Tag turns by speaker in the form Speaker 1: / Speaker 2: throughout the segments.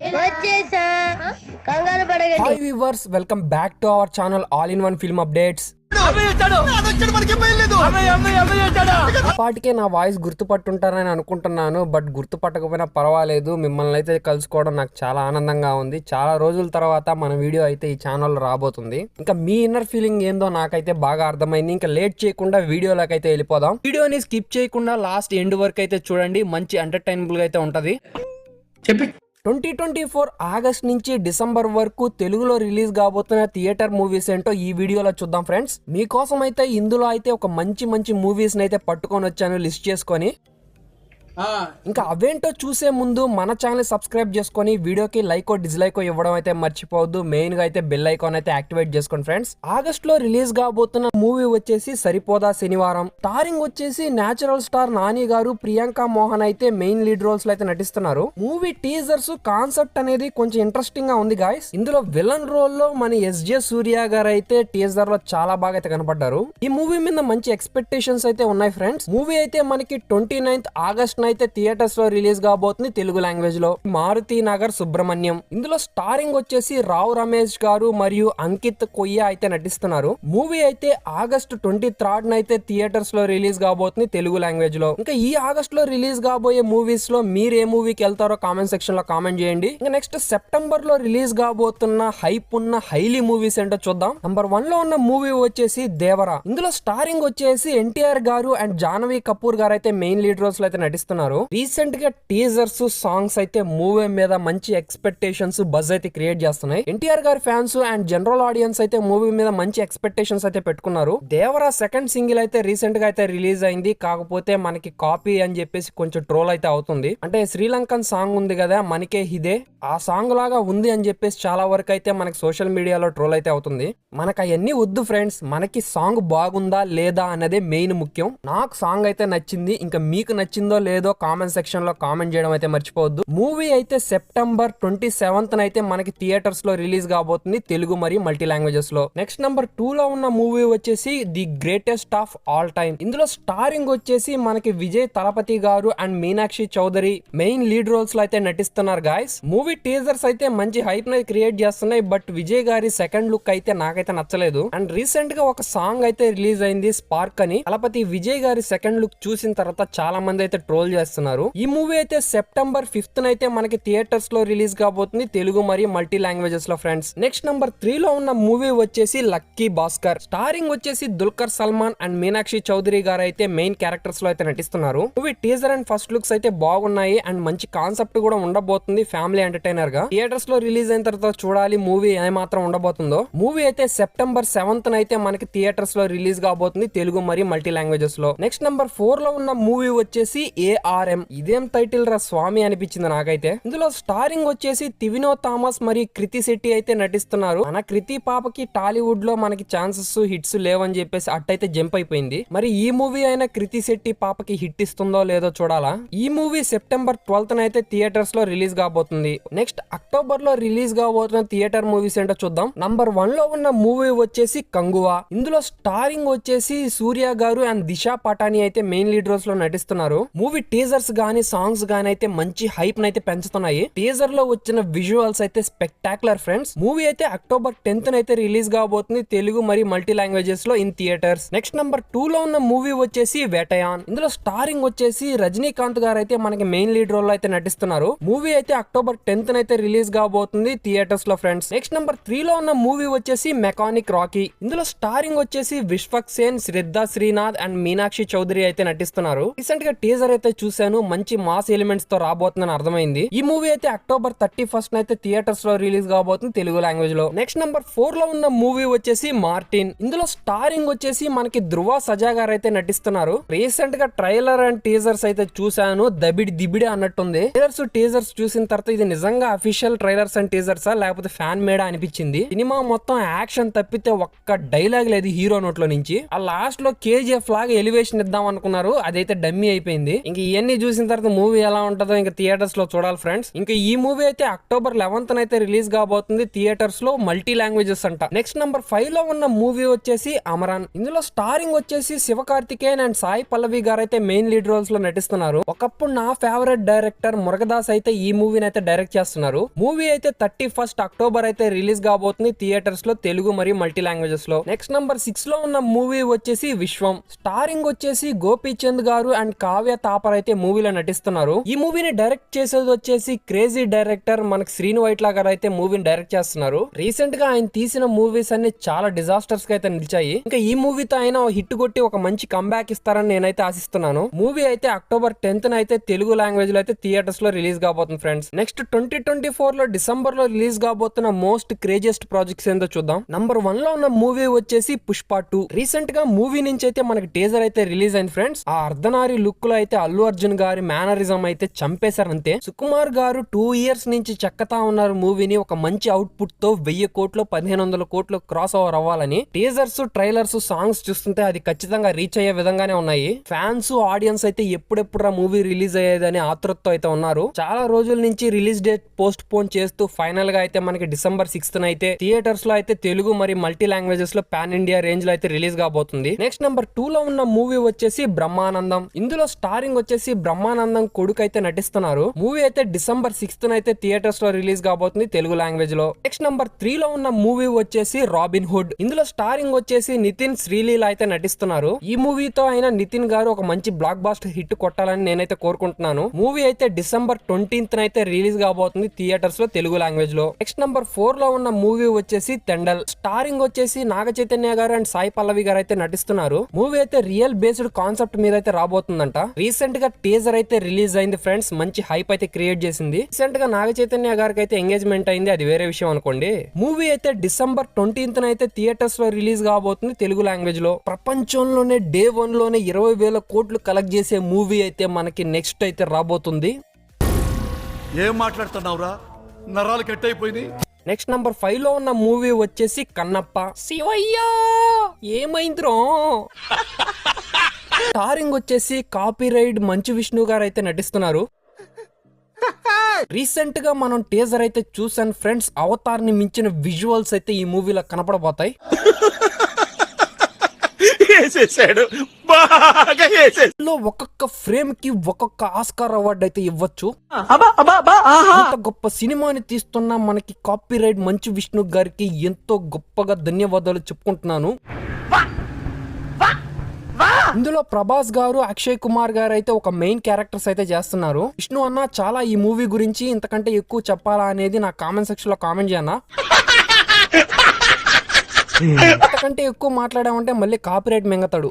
Speaker 1: వచ్చేసా కంగారు పడగండి.
Speaker 2: Hi viewers, welcome back to our channel all in one film updates. పాటికే నా వాయిస్ గుర్తుపట్టుంటారని అనుకుంటున్నాను, బట్ గుర్తుపట్టకపోయినా పర్వాలేదు. మిమ్మల్ని అయితే కలుసుకోవడం నాకు చాలా ఆనందంగా ఉంది. చాలా రోజుల తర్వాత మన వీడియో అయితే ఈ ఛానల్లో రాబోతుంది. ఇంకా మీ ఇన్నర్ ఫీలింగ్ ఏందో నాకైతే బాగా అర్థమైంది. ఇంకా లేట్ చేయకుండా వీడియోలోకి అయితే వెళ్ళిపోదాం. వీడియోని స్కిప్ చేయకుండా లాస్ట్ ఎండ్ వరకు అయితే చూడండి, మంచి ఎంటర్టైనబుల్ గా అయితే ఉంటది. 2024 ఆగస్ట్ నుంచి డిసెంబర్ వరకు తెలుగులో రిలీజ్ కాబోతున్న థియేటర్ మూవీస్ ఏంటో ఈ వీడియోలో చూద్దాం ఫ్రెండ్స్. మీకోసం అయితే ఇందులో అయితే ఒక మంచి మూవీస్ అయితే పట్టుకొని వచ్చాను లిస్ట్ చేసుకొని. ఇంకా అవేంటో చూసే ముందు మన ఛానల్ సబ్స్క్రైబ్ చేసుకొని వీడియోకి లైక్ డిస్లైక్ ఇవ్వడం అయితే మర్చిపోవద్దు. మెయిన్ గా అయితే బెల్ ఐకాన్ అయితే యాక్టివేట్ చేసుకోండి ఫ్రెండ్స్. ఆగస్ట్ లో రిలీజ్ కాబోతున్న మూవీ వచ్చేసి సరిపోదా శనివారం. స్టారింగ్ వచ్చేసి నేచురల్ స్టార్ నాని గారు, ప్రియాంక మోహన్ అయితే మెయిన్ లీడ్ రోల్స్ లో అయితే నటిస్తున్నారు. మూవీ టీజర్స్ కాన్సెప్ట్ అనేది కొంచెం ఇంట్రెస్టింగ్ గా ఉంది గాయస్. ఇందులో విలన్ రోల్ లో మన ఎస్జే సూర్య గారు అయితే టీజర్ లో చాలా బాగా అయితే కనపడ్డారు. ఈ మూవీ మీద మంచి ఎక్స్పెక్టేషన్స్ అయితే ఉన్నాయి ఫ్రెండ్స్. మూవీ అయితే మనకి 29th ఆగస్ట్ అయితే థియేటర్స్ లో రిలీజ్ కాబోతుంది తెలుగు లాంగ్వేజ్ లో. మారుతి నగర్ సుబ్రహ్మణ్యం ఇందులో స్టారింగ్ వచ్చేసి రావు రమేష్ గారు మరియు అంకిత్ కొయ్య అయితే నటిస్తున్నారు. మూవీ అయితే ఆగస్ట్ 23rd అయితే థియేటర్స్ లో రిలీజ్ కాబోతుంది తెలుగు లాంగ్వేజ్ లో. ఇంకా ఈ ఆగస్ట్ లో రిలీజ్ కాబోయే మూవీస్ లో మీరు ఏ మూవీకి వెళ్తారో కామెంట్ సెక్షన్ లో కామెంట్ చేయండి. ఇంకా నెక్స్ట్ సెప్టెంబర్ లో రిలీజ్ కాబోతున్న హైప్ ఉన్న హైలీ మూవీస్ ఏంటో చూద్దాం. నంబర్ 1 లో ఉన్న మూవీ వచ్చేసి దేవరా. ఇందులో స్టారింగ్ వచ్చేసి ఎన్టీఆర్ గారు అండ్ జాహ్నవి కపూర్ గారు అయితే మెయిన్ లీడ్ రోల్స్ లో అయితే నటిస్తున్నారు. రీసెంట్ గా టీజర్స్ సాంగ్స్ అయితే మూవీ మీద మంచి ఎక్స్పెక్టేషన్స్ బజ్ అయితే క్రియేట్ చేస్తున్నాయి. ఎన్టీఆర్ గారి ఫ్యాన్స్ అండ్ జనరల్ ఆడియన్స్ అయితే మూవీ మీద మంచి ఎక్స్పెక్టేషన్స్ అయితే పెట్టుకున్నారు. దేవరా సెకండ్ సింగిల్ అయితే రీసెంట్ గా అయితే రిలీజ్ అయింది. కాకపోతే మనకి కాపీ అని చెప్పేసి కొంచెం ట్రోల్ అయితే అవుతుంది. అంటే శ్రీలంకన్ సాంగ్ ఉంది కదా మనకే హిదే, ఆ సాంగ్ లాగా ఉంది అని చెప్పేసి చాలా వరకు అయితే మనకి సోషల్ మీడియాలో ట్రోల్ అయితే అవుతుంది. మనకు అవన్నీ వద్దు ఫ్రెండ్స్, మనకి సాంగ్ బాగుందా లేదా అనేది మెయిన్ ముఖ్యం. నాకు సాంగ్ అయితే నచ్చింది. ఇంకా మీకు నచ్చిందో లేదో కామెంట్ సెక్షన్ లో కామెంట్ చేయడం అయితే మర్చిపోవద్దు. మూవీ అయితే సెప్టెంబర్ 27th అయితే మనకి థియేటర్స్ లో రిలీజ్ కాబోతుంది తెలుగు మరియు మల్టీ లాంగ్వేజెస్ లో. నెక్స్ట్ నంబర్ 2 లో ఉన్న మూవీ వచ్చేసి the greatest of all time. ఇందులో స్టారింగ్ వచ్చేసి మనకి విజయ్ తలపతి గారు and Meenakshi Chaudhary main lead roles లో అయితే నటిస్తున్నారు గాయస్. మూవీ టీజర్స్ అయితే మంచి హైప్ ని క్రియేట్ చేస్తున్నాయి. బట్ విజయ్ గారి సెకండ్ లుక్ అయితే నాకైతే నచ్చలేదు. అండ్ రీసెంట్ గా ఒక సాంగ్ అయితే రిలీజ్ అయింది స్పార్క్ అని. తలపతి విజయ్ గారి సెకండ్ లుక్ చూసిన తర్వాత చాలా మంది అయితే ట్రోల్ చేస్తున్నారు. ఈ మూవీ అయితే సెప్టెంబర్ 5th అయితే మనకి థియేటర్స్ లో రిలీజ్ కాబోతుంది తెలుగు మరియు మల్టీ లాంగ్వేజెస్ లో ఫ్రెండ్స్. నెక్స్ట్ నంబర్ 3 లో ఉన్న మూవీ వచ్చేసి లక్కీ భాస్కర్. స్టారింగ్ వచ్చేసి దుల్కర్ సల్మాన్ అండ్ మీనాక్షి చౌదరి గారు అయితే మెయిన్ క్యారెక్టర్స్ లో అయితే నటిస్తున్నారు. Movie teaser and first looks అయితే బాగున్నాయి అండ్ మంచి కాన్సెప్ట్ కూడా ఉండబోతుంది ఫ్యామిలీ ఎంటర్టైనర్ గా. థియేటర్స్ లో రిలీజ్ అయిన తర్వాత చూడాలి మూవీ ఏమాత్రం ఉండబోతుందో. మూవీ అయితే సెప్టెంబర్ 7th అయితే మనకి థియేటర్స్ లో రిలీజ్ కాబోతుంది తెలుగు మరియు మల్టీ లాంగ్వేజెస్ లో. నెక్స్ట్ నంబర్ 4 లో ఉన్న మూవీ వచ్చేసి ARM. ఇదేం టైటిల్ రా స్వామి అనిపించింది నాకైతే. ఇందులో స్టారింగ్ వచ్చేసి తివినో థామస్ మరియు కృతి శెట్టి అయితే నటిస్తున్నారు. మన కృతి పాపకి టాలీవుడ్ లో మనకి ఛాన్సెస్ హిట్స్ లేవని చెప్పేసి అట్టయితే జంప్ అయిపోయింది. మరి ఈ మూవీ అయినా కృతి శెట్టి పాపకి హిట్ ఇస్తుందో లేదో చూడాలా. ఈ మూవీ సెప్టెంబర్ 12th అయితే థియేటర్స్ లో రిలీజ్ కాబోతుంది. నెక్స్ట్ అక్టోబర్ లో రిలీజ్ కాబోతున్న థియేటర్ మూవీస్ ఏంటో చూద్దాం. నంబర్ 1 లో ఉన్న మూవీ వచ్చేసి కంగువా. ఇందులో స్టారింగ్ వచ్చేసి సూర్య గారు అండ్ దిశా పటాని అయితే మెయిన్ లీడ్ రోల్స్ లో నటిస్తున్నారు. మూవీ టీజర్స్ గానీ సాంగ్స్ గానీ అయితే మంచి హైప్ అయితే పెంచుతున్నాయి. టీజర్ లో వచ్చిన విజువల్స్ అయితే స్పెక్టాక్యులర్ ఫ్రెండ్స్. మూవీ అయితే అక్టోబర్ 10th అయితే రిలీజ్ కాబోతుంది తెలుగు మరియు మల్టీ లాంగ్వేజెస్ లో ఇన్ థియేటర్స్. నెక్స్ట్ నంబర్ 2 లో ఉన్న మూవీ వచ్చేసి వేటయాన్. ఇందులో స్టారింగ్ వచ్చేసి రజనీకాంత్ గారు అయితే మనకి మెయిన్ లీడ్ రోల్ అయితే నటిస్తున్నారు. మూవీ అయితే అక్టోబర్ 10th అయితే రిలీజ్ కాబోతుంది థియేటర్స్ లో ఫ్రెండ్స్. నెక్స్ట్ నంబర్ 3 లో ఉన్న మూవీ వచ్చేసి మెకానిక్ రాకీ. ఇందులో స్టారింగ్ వచ్చేసి విశ్వక్ సేన్, శ్రద్ధా శ్రీనాథ్ అండ్ మీనాక్షి చౌదరి అయితే నటిస్తున్నారు. రీసెంట్ గా టీజర్ అయితే చూశాను, మంచి మాస్ ఎలిమెంట్స్ తో రాబోతుందని అర్థమైంది. ఈ మూవీ అయితే అక్టోబర్ 31st అయితే థియేటర్స్ లో రిలీజ్ కాబోతుంది తెలుగు లాంగ్వేజ్ లో. నెక్స్ట్ నంబర్ 4 లో ఉన్న మూవీ వచ్చేసి మార్టిన్. ఇందులో స్టారింగ్ వచ్చేసి మనకి ధృవ సజా గారు అయితే నటిస్తున్నారు. రీసెంట్ గా ట్రైలర్ అండ్ టీజర్స్ అయితే చూశాను, దిబిడి అన్నట్టుంది. టీజర్స్ చూసిన తర్వాత ఇది నిజంగా అఫీషియల్ ట్రైలర్స్ అండ్ టీజర్సా లేకపోతే ఫ్యాన్ మేడా అనిపించింది. సినిమా మొత్తం యాక్షన్ తప్పితే ఒక్క డైలాగ్ లేదు హీరో నోట్లో నుంచి. ఆ లాస్ట్ లో KGF లాగా ఎలివేషన్ ఇద్దాం అనుకున్నారు, అదైతే డమ్మీ అయిపోయింది. ఇంక ఇవన్నీ చూసిన తర్వాత మూవీ ఎలా ఉంటుందో ఇంకా థియేటర్స్ లో చూడాలి ఫ్రెండ్స్. ఇంకా ఈ మూవీ అయితే అక్టోబర్ 11th అయితే రిలీజ్ కాబోతుంది థియేటర్స్ లో, మల్టీ లాంగ్వేజెస్ అంట. నెక్స్ట్ నెంబర్ 5 లో ఉన్న మూవీ వచ్చేసి అమరాన్. ఇందులో స్టారింగ్ వచ్చేసి శివకార్తికేయన్ అండ్ సాయి పల్లవి గారు అయితే మెయిన్ లీడ్ రోల్స్ లో నటిస్తున్నారు. ఒకప్పుడు నా ఫేవరెట్ డైరెక్టర్ మురుగదాస్ అయితే ఈ మూవీని అయితే డైరెక్ట్ చేస్తున్నారు. మూవీ అయితే 31st అక్టోబర్ అయితే రిలీజ్ కాబోతుంది థియేటర్స్ లో, తెలుగు మరియు మల్టీ లాంగ్వేజెస్ లో. నెక్స్ట్ నెంబర్ 6 లో ఉన్న మూవీ వచ్చేసి విశ్వం. స్టారింగ్ వచ్చేసి గోపీచంద్ గారు అండ్ కావ్య తాపర్ అయితే మూవీలో నటిస్తున్నారు. ఈ మూవీని డైరెక్ట్ చేసేది వచ్చేసి క్రేజీ డైరెక్టర్ మనకి శ్రీను వైట్ల గారు అయితే మూవీని డైరెక్ట్ చేస్తున్నారు. రీసెంట్ గా ఆయన తీసిన మూవీస్ అన్ని చాలా డిజాస్టర్స్ గా అయితే నిలిచాయి. ఇంకా ఈ మూవీతో ఆయన హిట్ కొట్టి ఒక మంచి కంబ్యాక్ ఇస్తారని నేనైతే ఆశిస్తున్నాను. మూవీ అయితే అక్టోబర్ 10th అయితే తెలుగు లాంగ్వేజ్ లో అయితే థియేటర్స్ లో రిలీజ్ కాబోతుంది ఫ్రెండ్స్. నెక్స్ట్ 2024 లో డిసెంబర్ లో రిలీజ్ కాబోతున్న మోస్ట్ క్రేజియస్ట్ ప్రాజెక్ట్స్ ఏందో చూద్దాం. నంబర్ 1 లో ఉన్న మూవీ వచ్చేసి పుష్ప 2. రీసెంట్ గా మూవీ నుంచి అయితే మనకి టీజర్ అయితే రిలీజ్ అయింది ఫ్రెండ్స్. ఆ అర్ధనారి లుక్ లో అయితే అల్లు అర్జున్ గారి మేనరిజం అయితే చంపేశారు అంతే. సుకుమార్ గారు 2 years నుంచి చెక్కతా ఉన్నారు మూవీని ఒక మంచి అవుట్పుట్ తో 1000 కోట్లు 1500 కోట్లు క్రాస్ ఓవర్ అవ్వాలని. టీజర్స్, ట్రైలర్స్, సాంగ్స్ చూస్తుంటే అది ఖచ్చితంగా రీచ్ అయ్యే విధంగానే ఉన్నాయి. ఫ్యాన్స్, ఆడియన్స్ అయితే ఎప్పుడెప్పుడు మూవీ రిలీజ్ అయ్యేదని ఆతృతతో అయితే ఉన్నారు. చాలా రోజుల నుంచి రిలీజ్ డేట్ పోస్ట్ పోన్ చేస్తూ ఫైనల్ గా అయితే మనకి డిసెంబర్ 6th అయితే థియేటర్స్ లో అయితే తెలుగు మరియు మల్టీ లాంగ్వేజెస్ లో పాన్ ఇండియా రేంజ్ లో అయితే రిలీజ్ కాబోతుంది. నెక్స్ట్ నెంబర్ 2 లో ఉన్న మూవీ వచ్చేసి బ్రహ్మానందం. ఇందులో స్టారింగ్ వచ్చేసి బ్రహ్మానందం కొడుకు అయితే నటిస్తున్నారు. మూవీ అయితే డిసెంబర్ 6th అయితే థియేటర్స్ లో రిలీజ్ కాబోతుంది తెలుగు లాంగ్వేజ్ లో. నెక్స్ట్ నెంబర్ 3 లో ఉన్న మూవీ వచ్చేసి రాబిన్ హుడ్. ఇందులో స్టారింగ్ వచ్చేసి నితిన్, శ్రీలీల అయితే నటిస్తున్నారు. ఈ మూవీతో అయినా నితిన్ గారు ఒక మంచి బ్లాక్ బాస్టర్ హిట్ కొట్టాలని నేనైతే కోరుకుంటున్నాను. మూవీ అయితే డిసెంబర్ 20th అయితే రిలీజ్ కాబోతుంది థియేటర్స్ లో తెలుగు లాంగ్వేజ్ లో. నెక్స్ట్ నెంబర్ 4 లో ఉన్న మూవీ వచ్చేసి తెండల్. స్టారింగ్ వచ్చేసి నాగ చైతన్య గారు అండ్ సాయి పల్లవి గారు అయితే నటిస్తున్నారు. మూవీ అయితే రియల్ బేస్డ్ కాన్సెప్ట్ మీద అయితే రాబోతుందంట. రీసెంట్ గా టీజర్ అయితే రిలీజ్ అయింది ఫ్రెండ్స్. మంచి హైప్ అయితే క్రియేట్ చేసింది. రీసెంట్ గా నాగ చైతన్య గారికి అయితే ఎంగేజ్మెంట్ అయింది, అది వేరే విషయం అనుకోండి. మూవీ అయితే డిసెంబర్ 20th అయితే థియేటర్స్ లో రిలీజ్ కాబోతుంది తెలుగు లాంగ్వేజ్ లో. ప్రపంచంలోనే డే 1 లోనే 20,000 కోట్లు కలెక్ట్ చేసే మూవీ అయితే మనకి నెక్స్ట్ అయితే రాబోతుంది.
Speaker 3: ఏం మాట్లాడుతున్నావురా, నరాలు కట్ అయిపోయింది.
Speaker 2: నెక్స్ట్ నంబర్ 5 లో ఉన్న మూవీ వచ్చేసి కన్నప్ప. శివయ్య ఏమైంద్రో. స్టారింగ్ వచ్చేసి కాపీరైట్ మంచు విష్ణు గారు అయితే నటిస్తున్నారు. రీసెంట్ గా మనం టీజర్ అయితే చూసాను ఫ్రెండ్స్. అవతార్ ని మించిన విజువల్స్ అయితే ఈ మూవీలో కనపడబోతాయి. ఒక్కొక్క ఫ్రేమ్ కి ఒక్కొక్క ఆస్కార్ అవార్డు అయితే ఇవ్వచ్చు. ఇంత గొప్ప సినిమాని తీస్తున్న మనకి కాపీరైట్ మంచు విష్ణు గారికి ఎంతో గొప్పగా ధన్యవాదాలు చెప్పుకుంటున్నాను. ఇందులో ప్రభాస్ గారు, అక్షయ్ కుమార్ గారు అయితే ఒక మెయిన్ క్యారెక్టర్స్ అయితే చేస్తున్నారు. విష్ణు అన్న చాలా ఈ మూవీ గురించి ఇంతకంటే ఎక్కువ చెప్పాలా అనేది నా కామెంట్ సెక్షన్ లో కామెంట్ చేయన్నా. అంతకంటే ఎక్కువ మాట్లాడామంటే మళ్ళీ కాపీరైట్ మింగతాడు.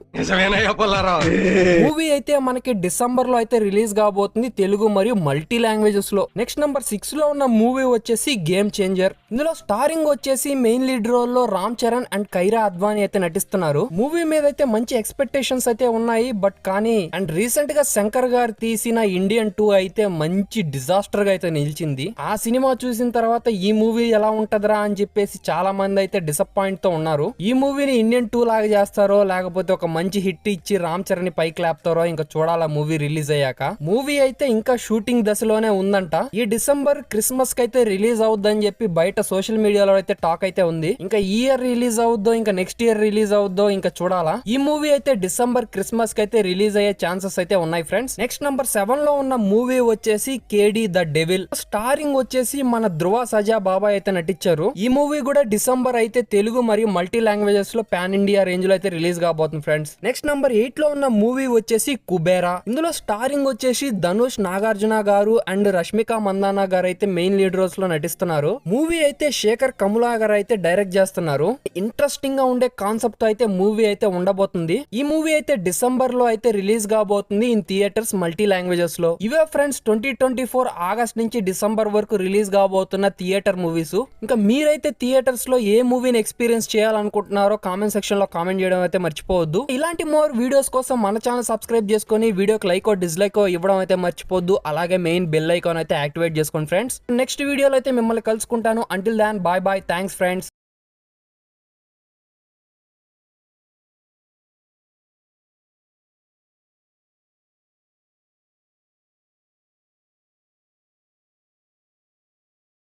Speaker 2: మూవీ అయితే మనకి డిసెంబర్ లో అయితే రిలీజ్ కాబోతుంది తెలుగు మరియు మల్టీ లాంగ్వేజెస్ లో. నెక్స్ట్ నెంబర్ 6 లో ఉన్న మూవీ వచ్చేసి గేమ్ చేంజర్. ఇందులో స్టారింగ్ వచ్చేసి మెయిన్ లీడ్ రోల్ లో రామ్ చరణ్ అండ్ కైరా అద్వానీ అయితే నటిస్తున్నారు. మూవీ మీద అయితే మంచి ఎక్స్పెక్టేషన్స్ అయితే ఉన్నాయి. బట్ కానీ అండ్ రీసెంట్ గా శంకర్ గారు తీసిన ఇండియన్ 2 అయితే మంచి డిజాస్టర్ గా అయితే నిలిచింది. ఆ సినిమా చూసిన తర్వాత ఈ మూవీ ఎలా ఉంటదరా అని చెప్పేసి చాలా మంది అయితే డిసప్పాయింట్ తో ఉన్నారు. ఈ మూవీని ఇండియన్ 2 లాగా చేస్తారో లేకపోతే ఒక మంచి హిట్ ఇచ్చి రామ్ చరణ్ ని పైకి లేపుతారో ఇంకా చూడాలా మూవీ రిలీజ్ అయ్యాక. మూవీ అయితే ఇంకా షూటింగ్ దశలోనే ఉందంట. ఈ డిసెంబర్ క్రిస్మస్ కి అయితే రిలీజ్ అవుద్దని చెప్పి బయట సోషల్ మీడియాలో అయితే టాక్ అయితే ఉంది. ఇంకా ఈ ఇయర్ రిలీజ్ అవుద్దో ఇంకా నెక్స్ట్ ఇయర్ రిలీజ్ అవుద్దో ఇంకా చూడాలా. ఈ మూవీ అయితే డిసెంబర్ క్రిస్మస్ కి అయితే రిలీజ్ అయ్యే ఛాన్సెస్ అయితే ఉన్నాయి ఫ్రెండ్స్. నెక్స్ట్ నెంబర్ 7 లో ఉన్న మూవీ వచ్చేసి కేడి ద డెవిల్. స్టారింగ్ వచ్చేసి మన ధ్రువ సజా బాబాయ్ అయితే నటించారు. ఈ మూవీ కూడా డిసెంబర్ అయితే తెలుగు మరియు మల్టీ లాంగ్వేజెస్ లో పాన్ ఇండియా రేంజ్ లో అయితే రిలీజ్ కాబోతుంది ఫ్రెండ్స్. నెక్స్ట్ నంబర్ 8 లో ఉన్న మూవీ వచ్చేసి కుబేరా. ఇందులో స్టారింగ్ వచ్చేసి ధనుష్, నాగార్జున గారు అండ్ రష్మిక మందానా గారు అయితే మెయిన్ లీడ్ రోల్స్ లో నటిస్తున్నారు. మూవీ అయితే శేఖర్ కములా గారు అయితే డైరెక్ట్ చేస్తున్నారు. ఇంట్రెస్టింగ్ గా ఉండే కాన్సెప్ట్ తో అయితే మూవీ అయితే ఉండబోతుంది. ఈ మూవీ అయితే డిసెంబర్ లో అయితే రిలీజ్ కాబోతుంది ఇన్ థియేటర్స్ మల్టీ లాంగ్వేజెస్ లో. ఇవే ఫ్రెండ్స్ 2024 ఆగస్ట్ నుంచి డిసెంబర్ వరకు రిలీజ్ కాబోతున్న థియేటర్ మూవీస్. ఇంకా మీరైతే థియేటర్స్ లో ఏ మూవీని ఎక్స్పీరియన్స్ చేయాలనుకుంటున్నారో కామెంట్ సెక్షన్ లో కామెంట్ చేయడం అయితే మర్చిపోవద్దు. ఇలాంటి మోర్ వీడియోస్ కోసం మన ఛానల్ సబ్స్క్రైబ్ చేసుకొని వీడియోకి లైక్ డిస్లైక్ ఇవ్వడం అయితే మర్చిపోద్దు. అలాగే మెయిన్ బెల్ ఐకాన్ అయితే యాక్టివేట్ చేసుకోండి ఫ్రెండ్స్. నెక్స్ట్ వీడియోలో అయితే మిమ్మల్ని కలుసుకుంటాను. Until then bye bye. Thanks friends.